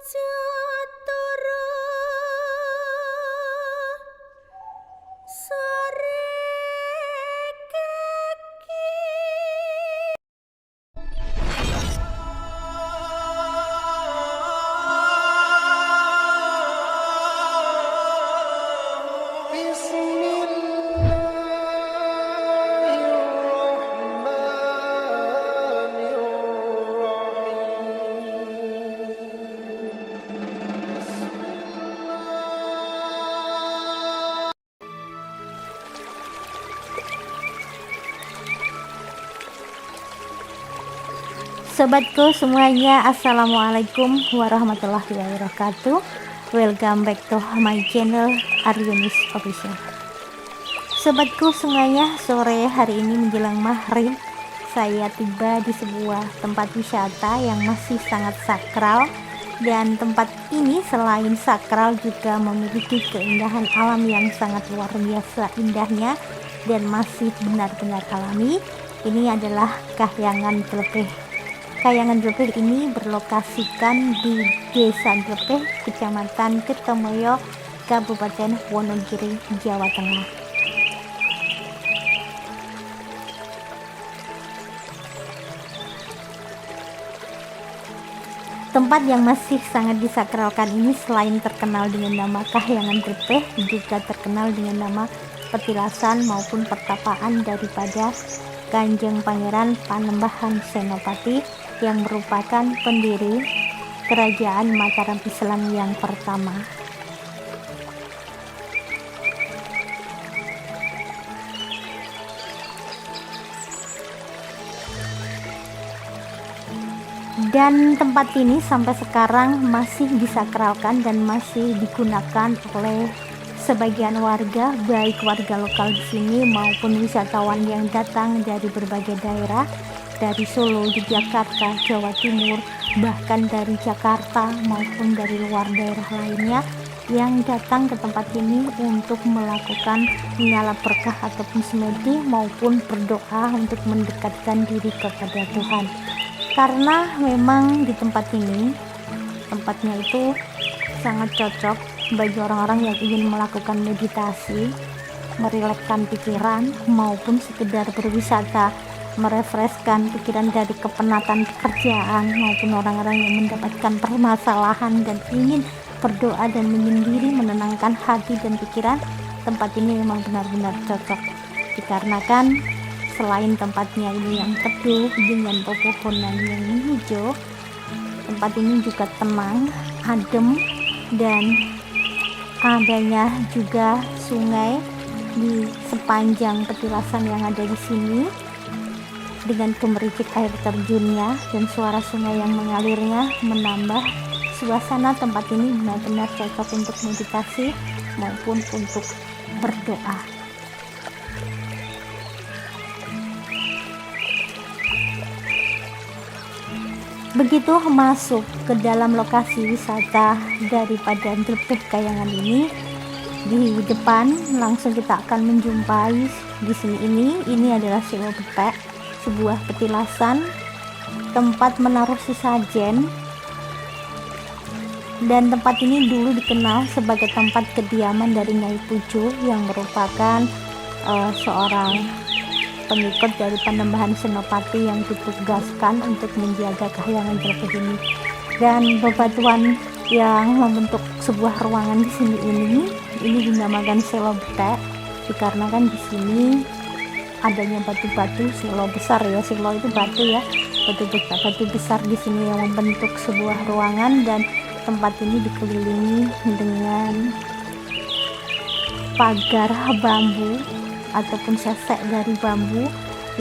Jatara sore kaki. Sobatku semuanya, assalamualaikum warahmatullahi wabarakatuh. Welcome back to my channel Aryunis Official. Sobatku semuanya, sore hari ini menjelang maghrib saya tiba di sebuah tempat wisata yang masih sangat sakral, dan tempat ini selain sakral juga memiliki keindahan alam yang sangat luar biasa indahnya dan masih benar-benar alami. Ini adalah Kahyangan Tlepeh. Kahyangan Tlepeh ini berlokasikan di Desa Tlepeh, Kecamatan Kertomoyo, Kabupaten Wonogiri, Jawa Tengah. Tempat yang masih sangat disakralkan ini selain terkenal dengan nama Kahyangan Tlepeh, juga terkenal dengan nama petilasan maupun pertapaan daripada Kanjeng Pangeran Panembahan Senopati yang merupakan pendiri Kerajaan Mataram Islam yang pertama. Dan tempat ini sampai sekarang masih disakralkan dan masih digunakan oleh sebagian warga, baik warga lokal di sini maupun wisatawan yang datang dari berbagai daerah, dari Solo, Yogyakarta, Jawa Timur, bahkan dari Jakarta maupun dari luar daerah lainnya yang datang ke tempat ini untuk melakukan menyalap berkah ataupun semedi maupun berdoa untuk mendekatkan diri kepada Tuhan. Karena memang di tempat ini, tempatnya itu sangat cocok bagi orang-orang yang ingin melakukan meditasi, merilekskan pikiran, maupun sekedar berwisata, merefreshkan pikiran dari kepenatan pekerjaan, maupun orang-orang yang mendapatkan permasalahan dan ingin berdoa dan menyendiri menenangkan hati dan pikiran. Tempat ini memang benar-benar cocok, dikarenakan selain tempatnya ini yang teduh dengan pepohonan yang hijau, tempat ini juga tenang, adem, dan adanya juga sungai di sepanjang petilasan yang ada di sini dengan gemericik air terjunnya dan suara sungai yang mengalirnya menambah suasana tempat ini benar-benar cocok untuk meditasi maupun untuk berdoa. Begitu masuk ke dalam lokasi wisata daripada Tlepeh Kahyangan ini, di depan langsung kita akan menjumpai di sini ini adalah Silo Betek, sebuah petilasan tempat menaruh sesajen, dan tempat ini dulu dikenal sebagai tempat kediaman dari Nyai Puju yang merupakan seorang pengikut dari Panembahan Senopati yang ditugaskan untuk menjaga Kahyangan Tlepeh ini. Dan bebatuan yang membentuk sebuah ruangan di sini ini dinamakan Selo Betek, dikarenakan di sini adanya batu-batu selo besar ya. Selo itu batu ya, batu besar di sini yang membentuk sebuah ruangan, dan tempat ini dikelilingi dengan pagar bambu ataupun sesek dari bambu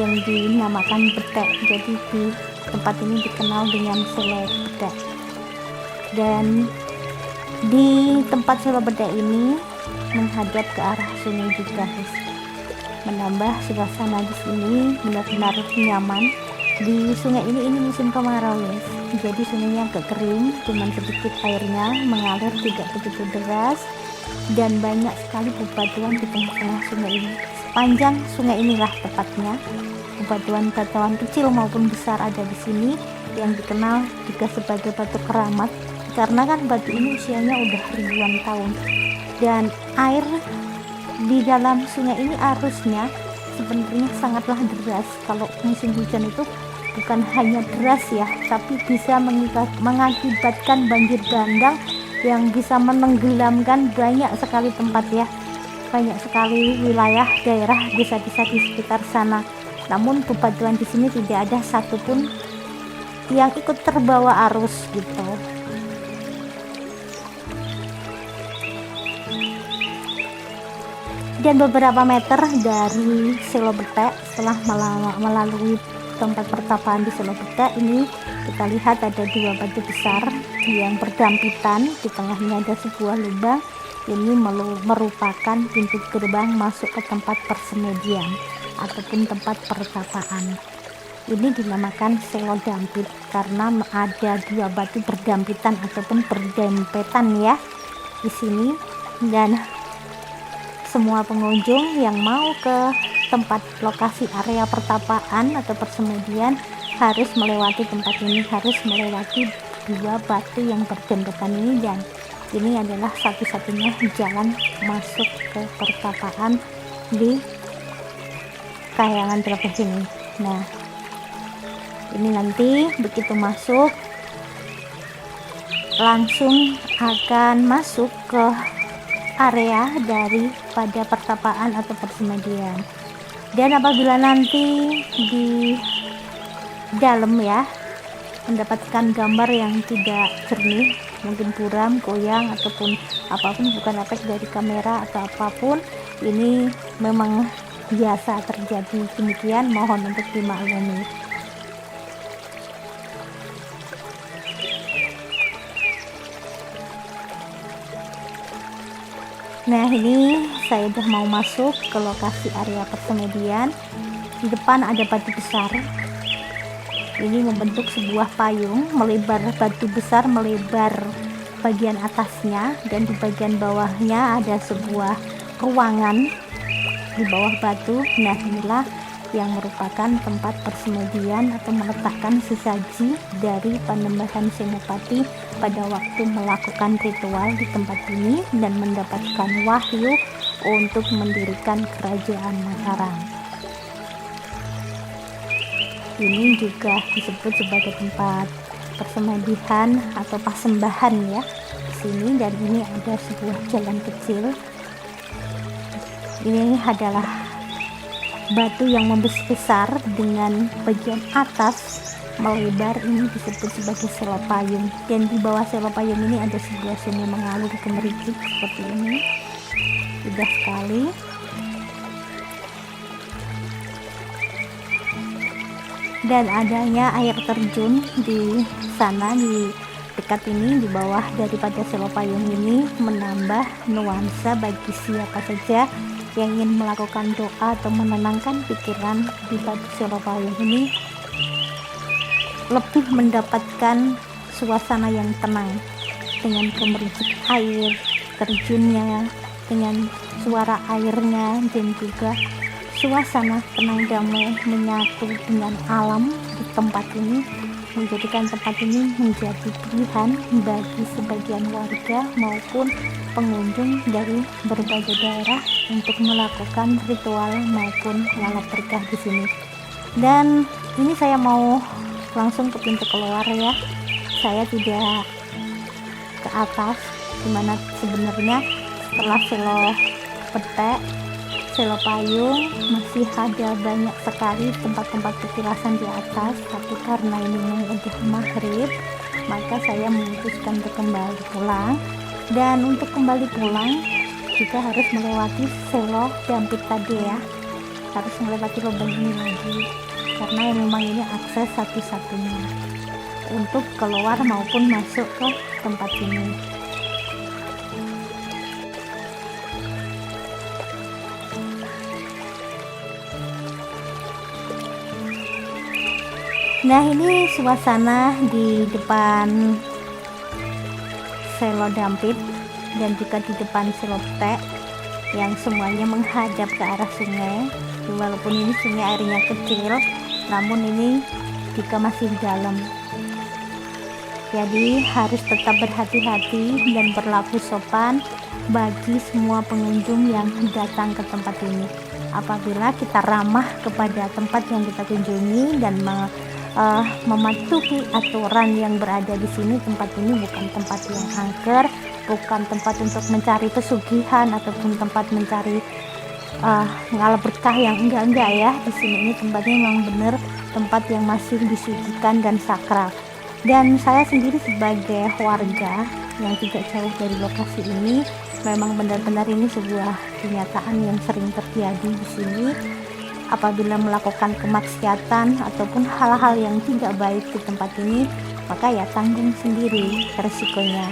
yang dinamakan betek. Jadi di tempat ini dikenal dengan Selo Betek. Dan di tempat Selo Betek ini menghadap ke arah sungai juga, guys. Menambah suasana di sini benar-benar nyaman. Di sungai ini musim kemarau, guys. Jadi sungainya agak kering, cuman sedikit airnya mengalir, tidak begitu deras, dan banyak sekali bebatuan di tengah-tengah sungai ini. Panjang sungai inilah tepatnya bebatuan-bebatuan kecil maupun besar ada di sini yang dikenal juga sebagai batu keramat karena kan batu ini usianya udah ribuan tahun, dan air di dalam sungai ini arusnya sebenarnya sangatlah deras. Kalau musim hujan itu bukan hanya deras ya, tapi bisa mengakibatkan banjir bandang yang bisa menenggelamkan banyak sekali tempat ya, banyak sekali wilayah, daerah, desa-desa di sekitar sana. Namun bebatuan di sini tidak ada satupun yang ikut terbawa arus gitu. Dan beberapa meter dari Selo Betek, setelah melalui tempat pertapaan di Selo Betek ini, kita lihat ada dua batu besar yang berdampitan. Di tengahnya ada sebuah lubang. Ini merupakan pintu gerbang masuk ke tempat persemedian ataupun tempat pertapaan. Ini dinamakan Selo Dampit karena ada dua batu berdampitan ataupun berdempetan ya di sini. Dan semua pengunjung yang mau ke tempat lokasi area pertapaan atau persemedian harus melewati tempat ini, harus melewati dua batu yang berdempetan ini, dan ini adalah satu-satunya jalan masuk ke pertapaan di Kahyangan Trepes ini. Nah, ini nanti begitu masuk langsung akan masuk ke area daripada pertapaan atau persemedian. Dan apabila nanti di dalam ya mendapatkan gambar yang tidak jernih, mungkin buram, goyang ataupun apapun, bukan efek dari kamera atau apapun, ini memang biasa terjadi demikian, mohon untuk dimaklumi. Nah, ini saya udah mau masuk ke lokasi area persemedian. Di depan ada batu besar. Ini membentuk sebuah payung, melebar, batu besar melebar bagian atasnya, dan di bagian bawahnya ada sebuah ruangan di bawah batu. Nah, inilah yang merupakan tempat persemedian atau meletakkan sesaji dari Panembahan Senopati pada waktu melakukan ritual di tempat ini dan mendapatkan wahyu untuk mendirikan kerajaan Mataram. Ini juga disebut sebagai tempat persemedihan atau pasembahan ya di sini. Dan ini ada sebuah jalan kecil. Ini adalah batu yang membesar dengan bagian atas melebar, ini disebut sebagai Selo Payung. Dan di bawah Selo Payung ini ada sebuah sungai mengalir gemericik seperti ini. Indah sekali. Dan adanya air terjun di sana, di dekat ini, di bawah daripada Selo Payung ini, menambah nuansa bagi siapa saja yang ingin melakukan doa atau menenangkan pikiran di batu Selo Payung ini, lebih mendapatkan suasana yang tenang dengan gemericik air terjunnya, dengan suara airnya, dan juga suasana tenang damai menyatu dengan alam di tempat ini, menjadikan tempat ini menjadi pilihan bagi sebagian warga maupun pengunjung dari berbagai daerah untuk melakukan ritual maupun ngalap berkah di sini. Dan ini saya mau langsung ke pintu keluar ya. Saya tidak ke atas, dimana sebenarnya setelah Selo Betek, Selo Payung masih ada banyak sekali tempat-tempat petilasan di atas, tapi karena ini udah maghrib, maka saya memutuskan untuk kembali pulang. Dan untuk kembali pulang juga harus melewati Selo Dampit tadi ya, harus melewati lubang ini lagi, karena memang ini akses satu-satunya untuk keluar maupun masuk ke tempat ini. Nah, ini suasana di depan Selo Dampit dan juga di depan Selo Betek yang semuanya menghadap ke arah sungai. Walaupun ini sungai airnya kecil, namun ini juga masih dalam. Jadi harus tetap berhati-hati dan berlaku sopan bagi semua pengunjung yang datang ke tempat ini. Apabila kita ramah kepada tempat yang kita kunjungi dan mematuhi aturan yang berada di sini, tempat ini bukan tempat yang angker, bukan tempat untuk mencari pesugihan ataupun tempat mencari ngalah berkah yang enggak ya. Di sini ini tempatnya memang benar tempat yang masih disucikan dan sakral. Dan saya sendiri sebagai warga yang tidak jauh dari lokasi ini, memang benar-benar ini sebuah kenyataan yang sering terjadi di sini. Apabila melakukan kemaksiatan ataupun hal-hal yang tidak baik di tempat ini, maka ya tanggung sendiri resikonya.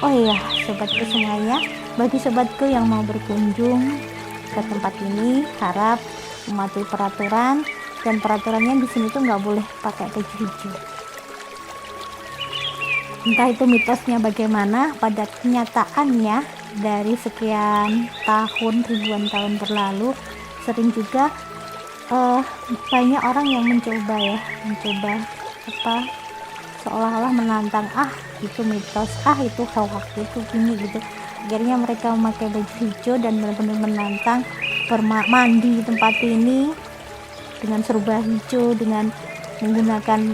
Oh iya, sobatku semuanya, bagi sobatku yang mau berkunjung ke tempat ini, harap mematuhi peraturan, dan peraturannya di sini tuh nggak boleh pakai baju hijau. Entah itu mitosnya bagaimana, pada kenyataannya dari sekian tahun, ribuan tahun berlalu, sering juga banyak orang yang mencoba seolah-olah menantang, itu mitos, itu hoax, itu gini gitu. Akhirnya mereka memakai baju hijau dan benar-benar menantang mandi di tempat ini dengan serba hijau, dengan menggunakan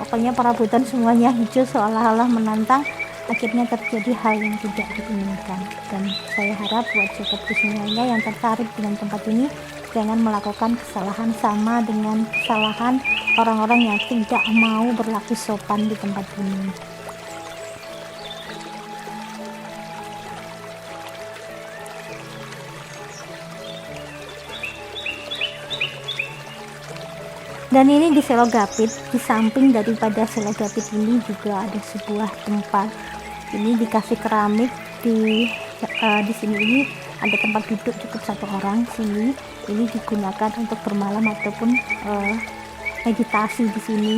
pokoknya perabotan semuanya hijau, seolah-olah menantang. Akhirnya terjadi hal yang tidak diinginkan. Dan saya harap buat sobatku semuanya yang tertarik dengan tempat ini, jangan melakukan kesalahan sama dengan kesalahan orang-orang yang tidak mau berlaku sopan di tempat ini. Dan ini di Selogapit, di samping daripada Selogapit ini juga ada sebuah tempat. Ini dikasih keramik di sini ini ada tempat duduk cukup satu orang sini. Ini digunakan untuk bermalam ataupun meditasi di sini,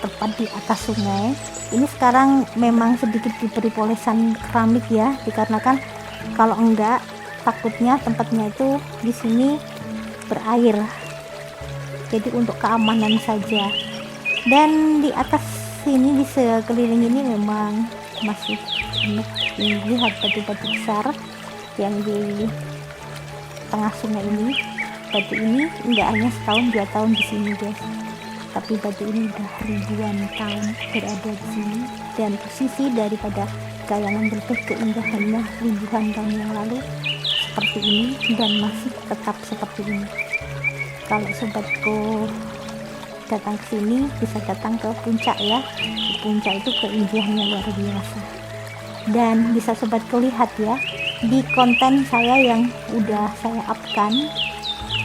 tepat di atas sungai. Ini sekarang memang sedikit diberi polesan keramik ya, dikarenakan kalau enggak takutnya tempatnya itu di sini berair. Jadi untuk keamanan saja. Dan di atas sini, di sekeliling ini memang masih dilihat batu-batu besar yang di tengah sungai ini. Batu ini enggak hanya setahun 2 tahun di sini guys, tapi batu ini udah ribuan tahun berada di sini. Dan posisi daripada kayangan berpeh keindahannya ribuan tahun yang lalu seperti ini dan masih tetap seperti ini. Kalau sobatku datang ke sini, bisa datang ke puncak ya. Di puncak itu keindahannya luar biasa. Dan bisa sobatku lihat ya, di konten saya yang udah saya upkan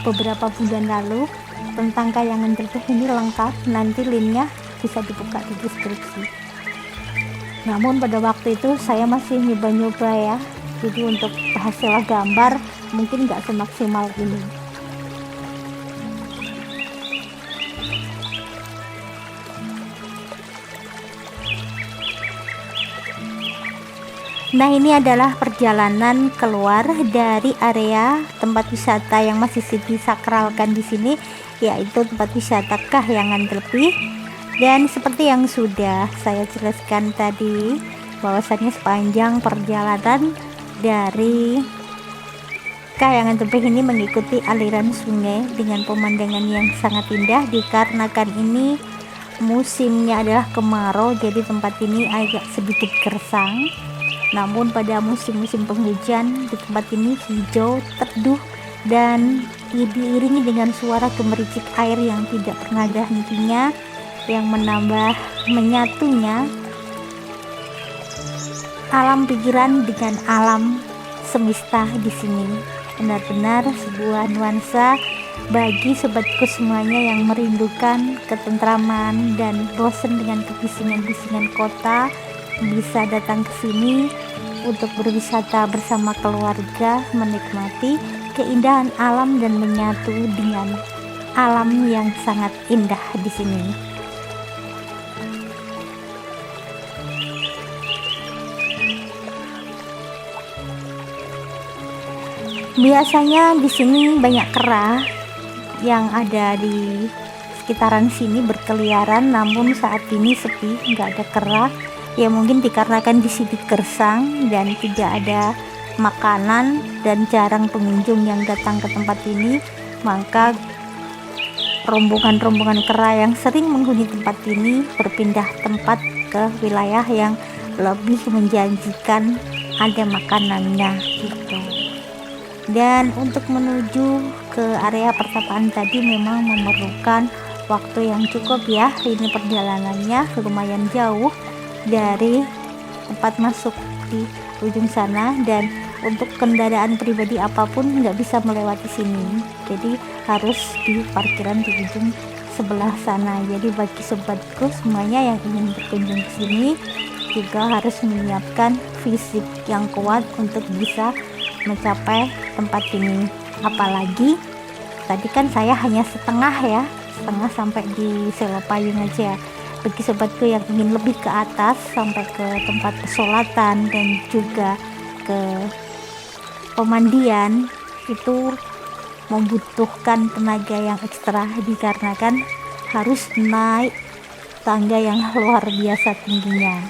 beberapa bulan lalu tentang kayangan berpeh ini lengkap. Nanti linknya bisa dibuka di deskripsi. Namun pada waktu itu saya masih nyoba-nyoba ya, jadi untuk hasil gambar mungkin nggak semaksimal ini. Nah, ini adalah perjalanan keluar dari area tempat wisata yang masih disakralkan di sini, yaitu tempat wisata Kahyangan Telpih. Dan seperti yang sudah saya jelaskan tadi, bahwasannya sepanjang perjalanan dari Kahyangan Telpih ini mengikuti aliran sungai dengan pemandangan yang sangat indah, dikarenakan ini musimnya adalah kemarau, jadi tempat ini agak sedikit gersang. Namun pada musim-musim penghujan di tempat ini hijau, teduh, dan diiringi dengan suara gemericik air yang tidak pernah ada hentinya, yang menambah menyatunya alam pikiran dengan alam semesta di sini. Benar-benar sebuah nuansa bagi sobatku semuanya yang merindukan ketentraman dan bosan dengan kebisingan-bisingan kota, bisa datang ke sini untuk berwisata bersama keluarga, menikmati keindahan alam dan menyatu dengan alam yang sangat indah di sini. Biasanya di sini banyak kera yang ada di sekitaran sini berkeliaran, namun saat ini sepi, nggak ada kera. Ya mungkin dikarenakan di sini gersang dan tidak ada makanan dan jarang pengunjung yang datang ke tempat ini, maka rombongan-rombongan kera yang sering menghuni tempat ini berpindah tempat ke wilayah yang lebih menjanjikan ada makanannya gitu. Dan untuk menuju ke area pertapaan tadi memang memerlukan waktu yang cukup ya. Ini perjalanannya lumayan jauh dari tempat masuk di ujung sana, dan untuk kendaraan pribadi apapun nggak bisa melewati sini, jadi harus di parkiran di ujung sebelah sana. Jadi bagi sobatku semuanya yang ingin berkunjung ke sini juga harus menyiapkan fisik yang kuat untuk bisa mencapai tempat ini. Apalagi tadi kan saya hanya setengah sampai di Selopayung aja. Bagi sobatku yang ingin lebih ke atas sampai ke tempat pesolatan dan juga ke pemandian, itu membutuhkan tenaga yang ekstra dikarenakan harus naik tangga yang luar biasa tingginya.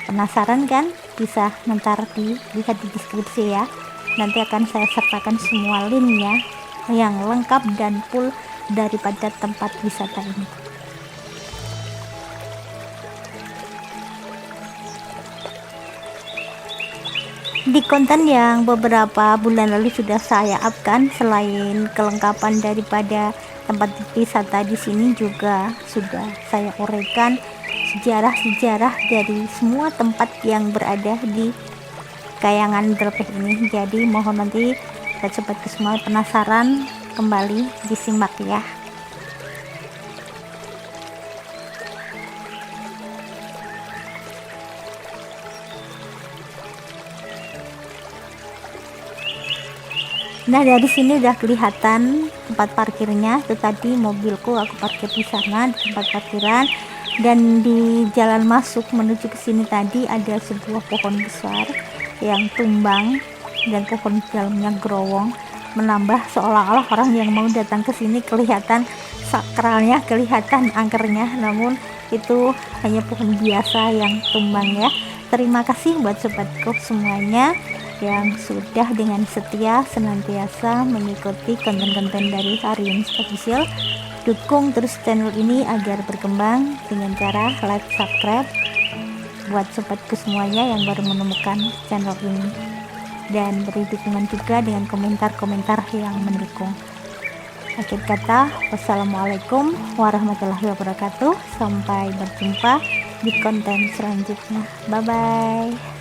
Penasaran kan? Bisa ntar dilihat di deskripsi ya. Nanti akan saya sertakan semua linknya yang lengkap dan full daripada tempat wisata ini. Di konten yang beberapa bulan lalu sudah saya upkan, selain kelengkapan daripada tempat wisata di sini, juga sudah saya uraikan sejarah-sejarah dari semua tempat yang berada di Kayangan Drepeh ini. Jadi mohon nanti sobatku semua penasaran kembali disimak ya. Nah, dari sini udah kelihatan tempat parkirnya. Itu tadi mobilku aku parkir di sana di tempat parkiran, dan di jalan masuk menuju ke sini tadi ada sebuah pohon besar yang tumbang dan pohon dalamnya growong, menambah seolah-olah orang yang mau datang ke sini kelihatan sakralnya, kelihatan angkernya, namun itu hanya pohon biasa yang tumbang ya. Terima kasih buat sobatku semuanya yang sudah dengan setia senantiasa mengikuti konten-konten dari Aryunis Official. Dukung terus channel ini agar berkembang dengan cara like, subscribe buat sobatku semuanya yang baru menemukan channel ini, dan beri dukungan juga dengan komentar-komentar yang mendukung. Akhir kata, wassalamualaikum warahmatullahi wabarakatuh. Sampai berjumpa di konten selanjutnya. Bye bye.